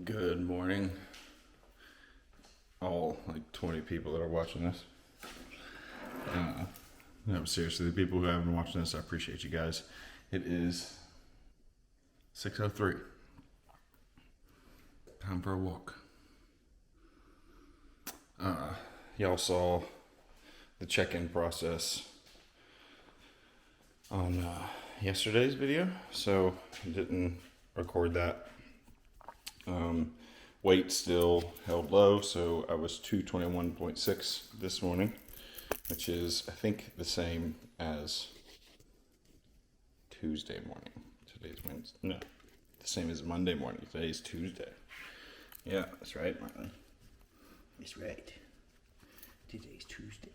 Good morning, all like 20 people that are watching this. No, seriously, the people who haven't been watching this, I appreciate you guys. It is 6:03. Time for a walk. Y'all saw the check-in process on yesterday's video, so I didn't record that. Weight still held low, so I was 221.6 this morning, which is, I think, the same as Tuesday morning. Today's Wednesday. No, the same as Monday morning. Today's Tuesday. Yeah, that's right, Marlon. That's right. Today's Tuesday.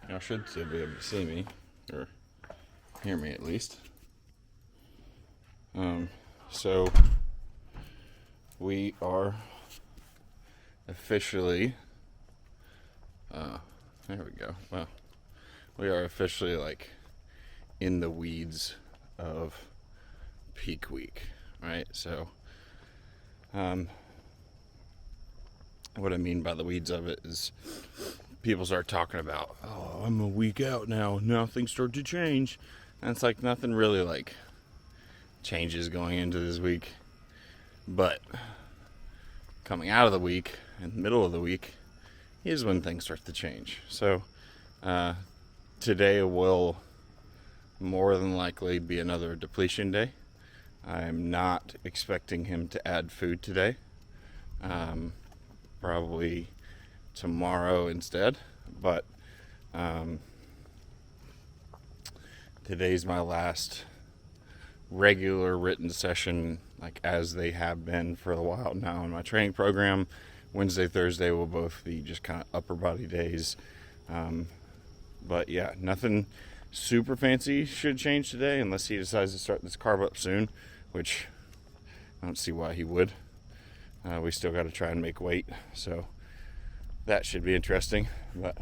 Y'all should still be able to see me, or hear me at least. So we are officially, there we go. Well, we are officially like in the weeds of peak week, right? So, what I mean by the weeds of it is people start talking about, oh, I'm a week out now. Now things start to change. And it's like nothing really like changes going into this week. But coming out of the week, in the middle of the week, is when things start to change. So today will more than likely be another depletion day. I'm not expecting him to add food today. Probably tomorrow instead. But today's my last regular written session, like as they have been for a while now in my training program. Wednesday, Thursday will both be just kind of upper body days. But yeah, nothing super fancy should change today unless he decides to start this carb up soon, which I don't see why he would. We still got to try and make weight, so that should be interesting. But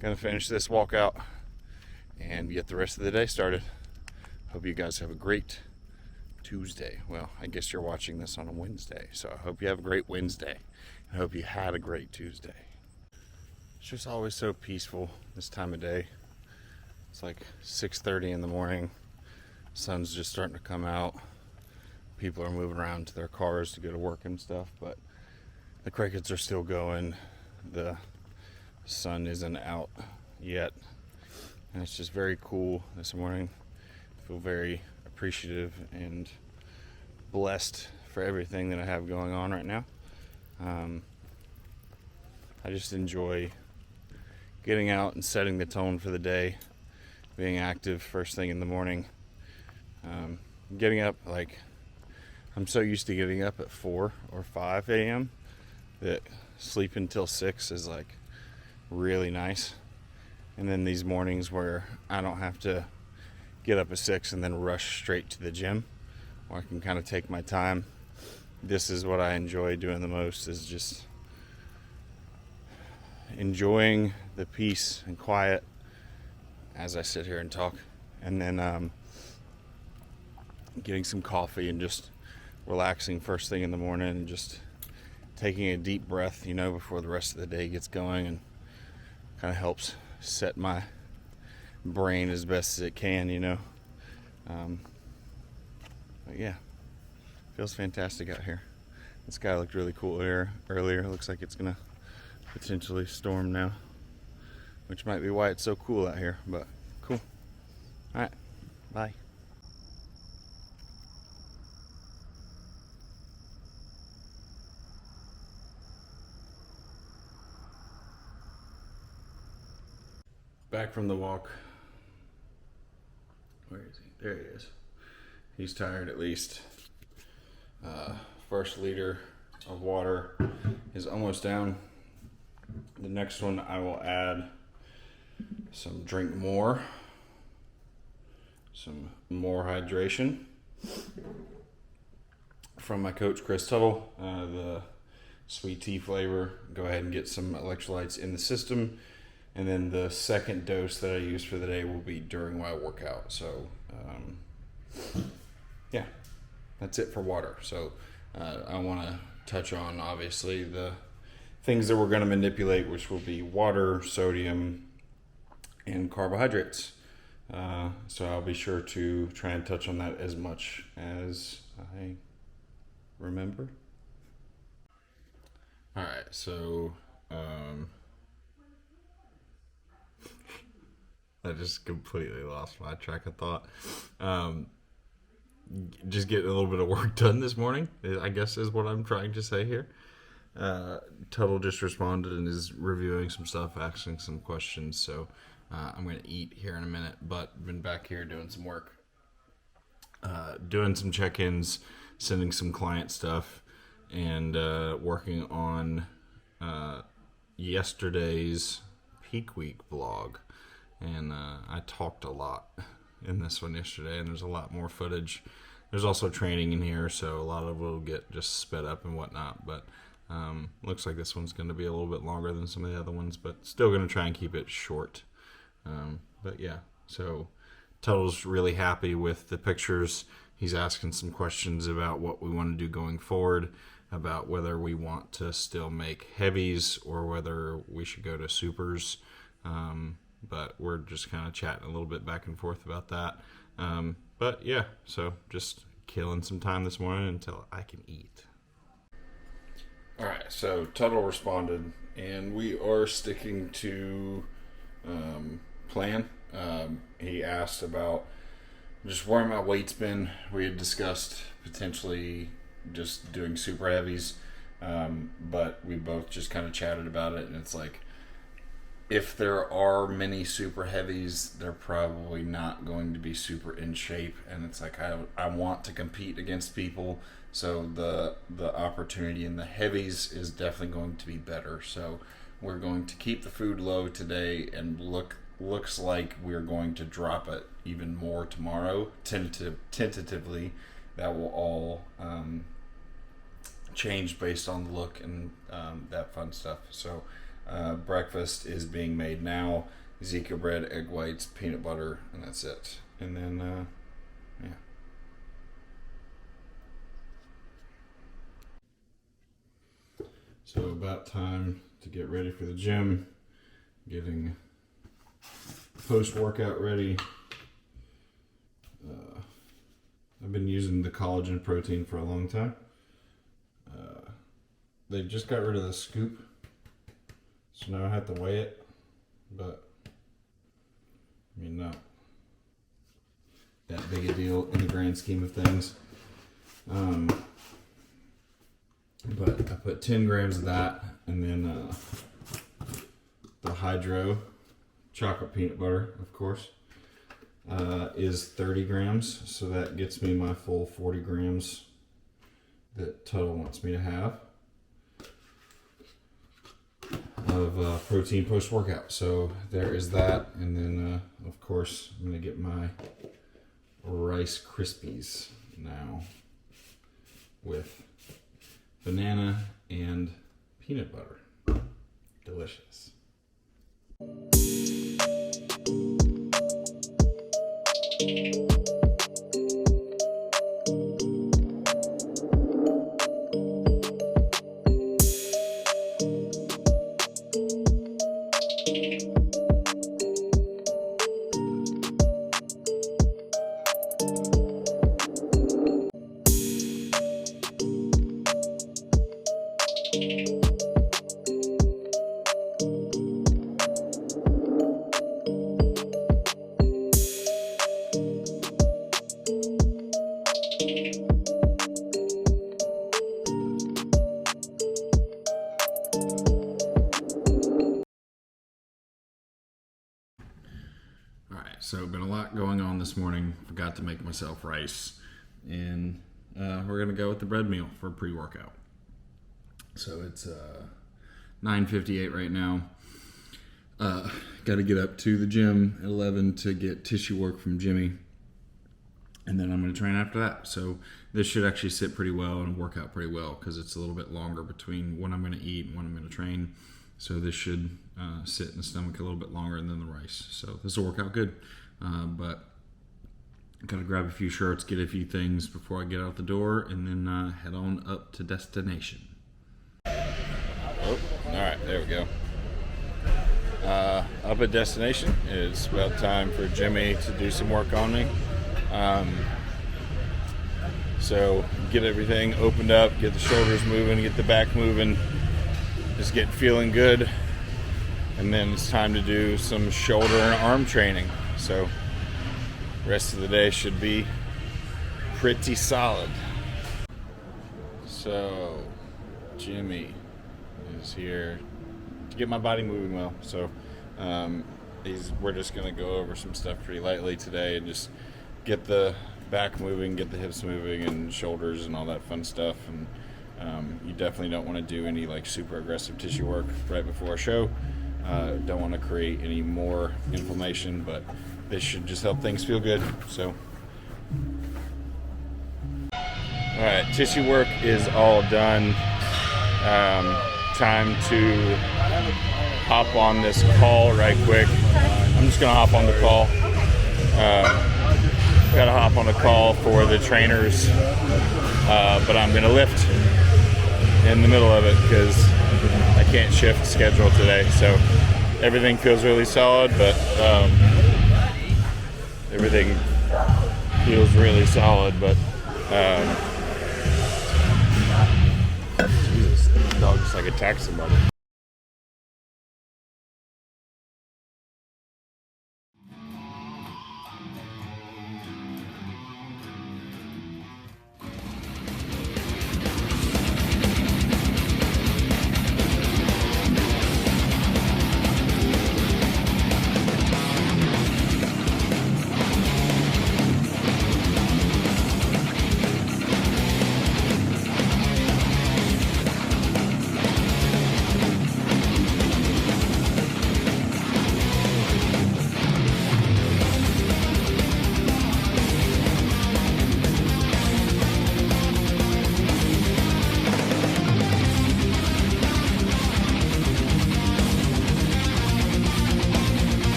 gonna finish this walkout and get the rest of the day started. Hope you guys have a great Tuesday. Well, I guess you're watching this on a Wednesday, so I hope you have a great Wednesday. I hope you had a great Tuesday. It's just always so peaceful this time of day. It's like 6:30 in the morning. Sun's just starting to come out. People are moving around to their cars to go to work and stuff, but the crickets are still going. The sun isn't out yet. And it's just very cool this morning. I feel very appreciative and blessed for everything that I have going on right now. I just enjoy getting out and setting the tone for the day, being active first thing in the morning. Getting up, like, I'm so used to getting up at 4 or 5 a.m. that sleeping till 6 is like really nice. And then these mornings where I don't have to get up at 6 and then rush straight to the gym, or I can kind of take my time. This is what I enjoy doing the most, is just enjoying the peace and quiet as I sit here and talk. And then getting some coffee and just relaxing first thing in the morning and just taking a deep breath, before the rest of the day gets going, and kind of helps set my brain as best as it can, But yeah, feels fantastic out here. The sky looked really cool earlier. It looks like it's gonna potentially storm now, which might be why it's so cool out here, but cool. All right, bye. Back from the walk. Where is he? There he is. He's tired at least. First liter of water is almost down. The next one I will add some drink more. Some more hydration from my coach Chris Tuttle. The sweet tea flavor. Go ahead and get some electrolytes in the system. And then the second dose that I use for the day will be during my workout. So, yeah, that's it for water. So I want to touch on, obviously, the things that we're going to manipulate, which will be water, sodium, and carbohydrates. So I'll be sure to try and touch on that as much as I remember. All right, so I just completely lost my track of thought. Just getting a little bit of work done this morning, I guess, is what I'm trying to say here. Tuttle just responded and is reviewing some stuff, asking some questions. So I'm going to eat here in a minute, but been back here doing some work, doing some check-ins, sending some client stuff, and working on yesterday's peak week vlog. And I talked a lot in this one yesterday, and there's a lot more footage. There's also training in here, so a lot of it will get just sped up and whatnot. But looks like this one's going to be a little bit longer than some of the other ones, but still going to try and keep it short. But yeah, so Tuttle's really happy with the pictures. He's asking some questions about what we want to do going forward, about whether we want to still make heavies or whether we should go to supers. But we're just kind of chatting a little bit back and forth about that. But yeah, so just killing some time this morning until I can eat. All right, so Tuttle responded, and we are sticking to plan. He asked about just where my weight's been. We had discussed potentially just doing super heavies, but we both just kind of chatted about it, and it's like, if there are many super heavies, they're probably not going to be super in shape, and it's like I want to compete against people, so the opportunity in the heavies is definitely going to be better. So we're going to keep the food low today, and looks like we're going to drop it even more tomorrow. Tentatively, that will all change based on the look and that fun stuff. So. Breakfast is being made now. Zika bread, egg whites, peanut butter, and that's it. And then, yeah. So about time to get ready for the gym. Getting post-workout ready. I've been using the collagen protein for a long time. They just got rid of the scoop. So now I have to weigh it, but I mean, not that big a deal in the grand scheme of things. But I put 10 grams of that, and then the Hydro chocolate peanut butter, of course, is 30 grams. So that gets me my full 40 grams that Tuttle wants me to have of protein post-workout. So there is that, and then of course I'm gonna get my Rice Krispies now with banana and peanut butter. Delicious. So been a lot going on this morning. Forgot to make myself rice, and we're gonna go with the bread meal for pre-workout. So it's 9:58 right now. Got to get up to the gym at 11 to get tissue work from Jimmy, and then I'm gonna train after that. So this should actually sit pretty well and work out pretty well because it's a little bit longer between when I'm gonna eat and when I'm gonna train. So this should sit in the stomach a little bit longer than the rice. So this will work out good. But gotta grab a few shirts, get a few things before I get out the door, and then head on up to destination. Oh, all right, there we go. Up at destination, it's about time for Jimmy to do some work on me. So get everything opened up, get the shoulders moving, get the back moving, just get feeling good. And then it's time to do some shoulder and arm training. So rest of the day should be pretty solid. So Jimmy is here to get my body moving well. So we're just gonna go over some stuff pretty lightly today and just get the back moving, get the hips moving, and shoulders and all that fun stuff. And you definitely don't want to do any like super aggressive tissue work right before a show. Don't want to create any more inflammation, but this should just help things feel good. So all right, tissue work is all done. Time to hop on this call right quick. I'm just gonna hop on the call. Gotta hop on a call for the trainers, but I'm gonna lift in the middle of it because I can't shift schedule today. So everything feels really solid, but everything feels really solid, but Jesus, the dog just like attacked somebody.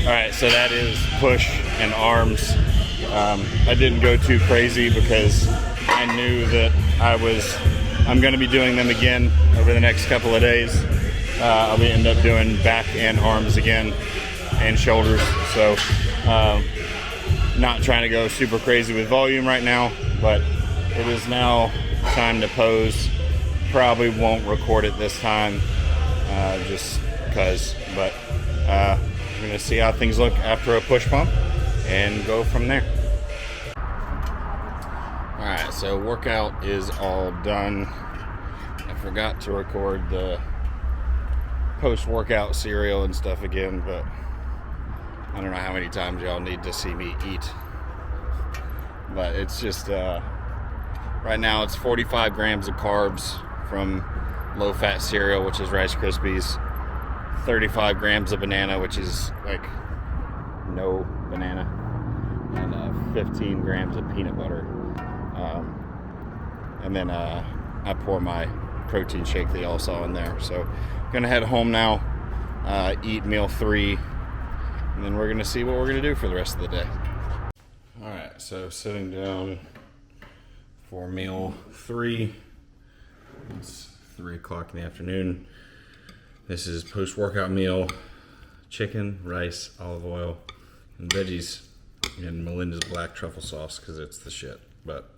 Alright, so that is push and arms. I didn't go too crazy because I knew that I'm going to be doing them again over the next couple of days. I'll be end up doing back and arms again and shoulders. So not trying to go super crazy with volume right now, but it is now time to pose. Probably won't record it this time. Just because. But I'm going to see how things look after a push pump and go from there. Alright, so workout is all done. I forgot to record the post-workout cereal and stuff again, but I don't know how many times y'all need to see me eat. But it's just, right now it's 45 grams of carbs from low-fat cereal, which is Rice Krispies, 35 grams of banana, which is like no banana, and 15 grams of peanut butter. And then I pour my protein shake that y'all saw in there. So gonna head home now, eat meal 3, and then we're gonna see what we're gonna do for the rest of the day. All right, so sitting down for meal 3. It's 3 o'clock in the afternoon. This is post-workout meal: chicken, rice, olive oil, and veggies, and Melinda's black truffle sauce because it's the shit. But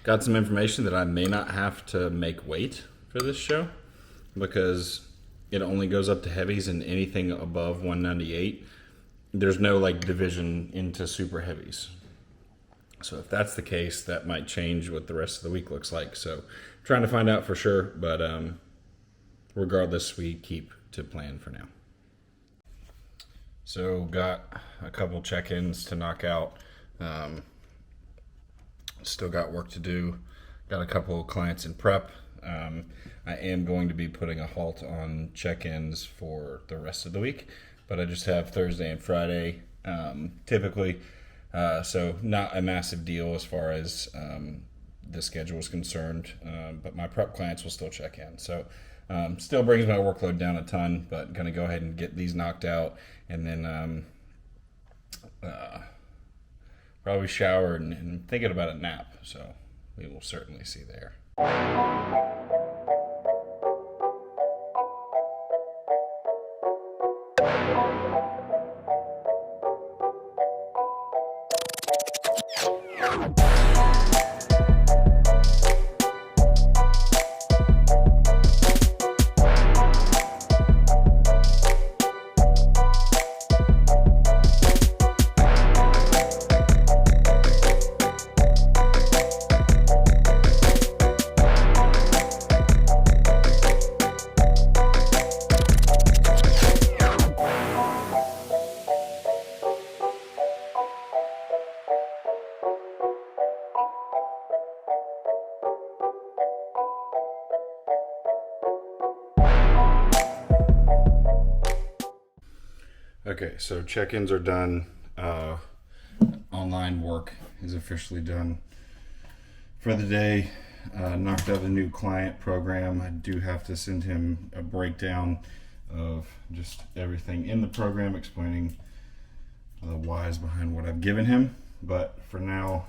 got some information that I may not have to make weight for this show because it only goes up to heavies, and anything above 198, there's no like division into super heavies. So if that's the case, that might change what the rest of the week looks like. So trying to find out for sure, but regardless, we keep to plan for now. So got a couple check-ins to knock out. Still got work to do. Got a couple of clients in prep. I am going to be putting a halt on check-ins for the rest of the week, but I just have Thursday and Friday typically. So not a massive deal as far as the schedule is concerned, but my prep clients will still check in. So still brings my workload down a ton, but going to go ahead and get these knocked out, and then probably shower and thinking about a nap. So we will certainly see there. Okay, so check-ins are done. Online work is officially done for the day. Knocked out a new client program. I do have to send him a breakdown of just everything in the program, explaining the whys behind what I've given him. But for now,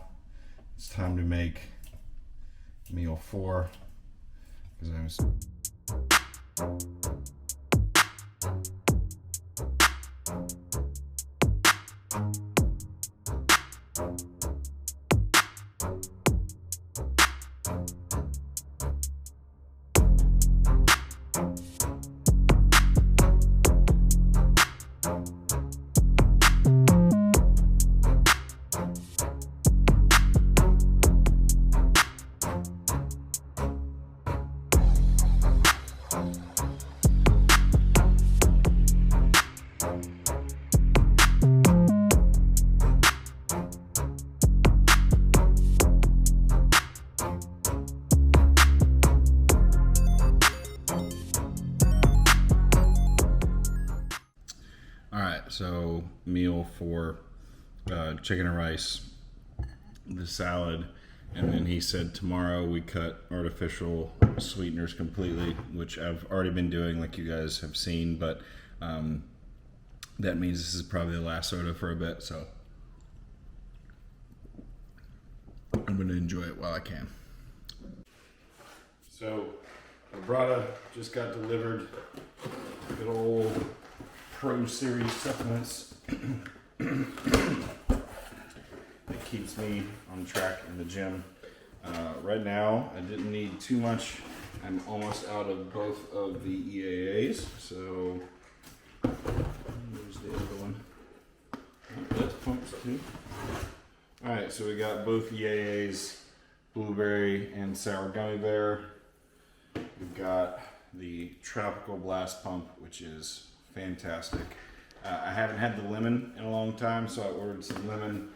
it's time to make meal 4 because I was... So meal 4, chicken and rice, the salad, and then he said tomorrow we cut artificial sweeteners completely, which I've already been doing like you guys have seen, but that means this is probably the last soda for a bit, so I'm going to enjoy it while I can. So Vibrata just got delivered. Good old Pro Series supplements. It keeps me on track in the gym. Right now, I didn't need too much I'm almost out of both of the EAAs, so there's the other one. Oh, that's pumps too. Alright, so we got both EAAs, blueberry and sour gummy bear. We've got the Tropical Blast Pump, which is fantastic. I haven't had the lemon in a long time, so I ordered some lemon.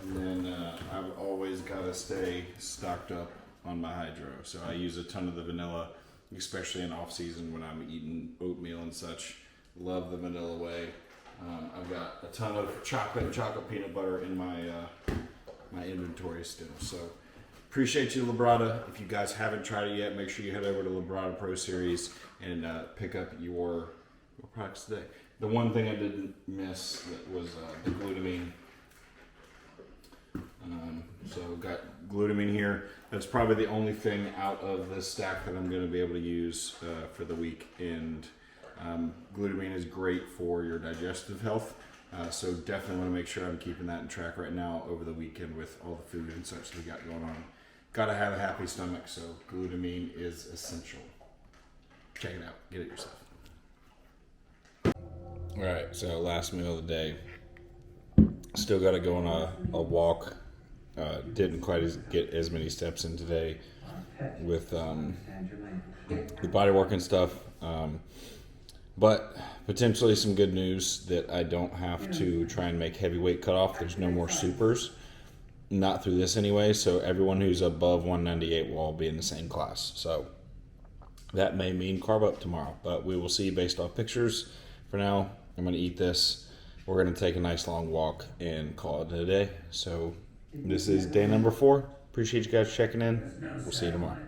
And then I've always got to stay stocked up on my hydro. So I use a ton of the vanilla, especially in off season when I'm eating oatmeal and such. Love the vanilla way. I've got a ton of chocolate and chocolate peanut butter in my my inventory still. So appreciate you, Labrada. If you guys haven't tried it yet, make sure you head over to Labrada Pro Series and pick up your products today. The one thing I didn't miss was the glutamine. So got glutamine here. That's probably the only thing out of this stack that I'm going to be able to use for the week. And glutamine is great for your digestive health. So definitely want to make sure I'm keeping that in track right now over the weekend with all the food and such we got going on. Got to have a happy stomach, so glutamine is essential. Check it out. Get it yourself. All right, so last meal of the day. Still got to go on a walk. Didn't quite get as many steps in today with the body work and stuff. But potentially some good news that I don't have to try and make heavyweight cutoff. There's no more supers. Not through this anyway, so everyone who's above 198 will all be in the same class. So that may mean carb up tomorrow, but we will see based off pictures. For now, I'm going to eat this. We're going to take a nice long walk and call it a day. So this is day number 4. Appreciate you guys checking in. We'll see you tomorrow.